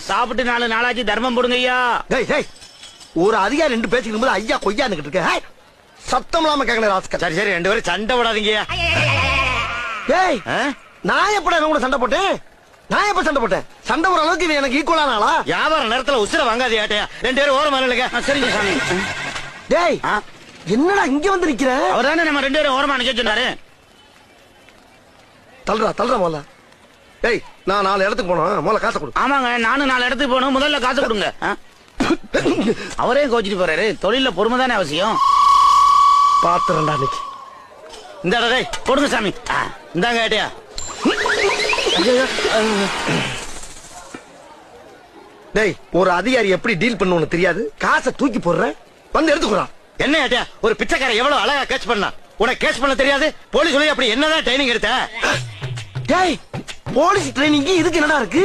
சாப்பிட்டு 4 நாளாச்சு தர்மம் போடுங்க ஐயா. ஒரு அதிகாரி 2 பேசிக்கும் போது ஐயா கொய்யான்னு இருக்க சத்தம் இல்லாம கேட்கணும் ராஸ்கல். சரி சரி 2 பேரும் சண்டை போடாதீங்கய்யா. ஏய் நான் எப்படா இவன் கூட சண்டை போட்டேன்? நான் எப்ப சண்டை போட்டேன்? சண்டை போற அளவுக்கு இவன் எனக்கு ஈக்குவலான ஆளா? வியாபார நேரத்துல உசுர வாங்காதே ஆட்டையா. 2 பேரும் ஓரமா நில்லுங்க. சரிங்க சாமி. டேய் என்னடா இங்க வந்து நிக்கிற? அவர் தானே நம்ம 2 பேரும் ஓரமா நிக்க சொன்னாரு. தள்ளுறா முதல்ல. டேய் நான் 4 இடத்துக்கு போனோம், முதல்ல காசை கொடு. ஆமாங்க, நானும் 4 இடத்துக்கு போகணும், முதல்ல காசு கொடுங்க. அவரே கோச்சிட்டு போறாரு. தொழில பொறுமை தானே அவசியம். பாத்துறேன்டா இன்னைக்கு. இந்த டேய் கொடுங்க சாமி. இந்தாங்க ஆட்டையா. டேய் ஒரு அதிகாரி எப்படி டீல் பண்ணுன்னு தெரியாது, காசை தூக்கி போடுறேன் வந்து எடுத்துக்கிறான். என்ன ஆட்டையா, ஒரு பிச்சைக்கார எவ்வளவு அழகா கேட்ச் பண்ணா. உனக்கு கேட்ச் பண்ண தெரியாது? போலீஸ் சொல்லி அப்படி என்னதான் ட்ரைனிங் எடுத்த? டேய் போலீஸ் ட்ரைனிங் இதுக்கு என்னடா இருக்கு?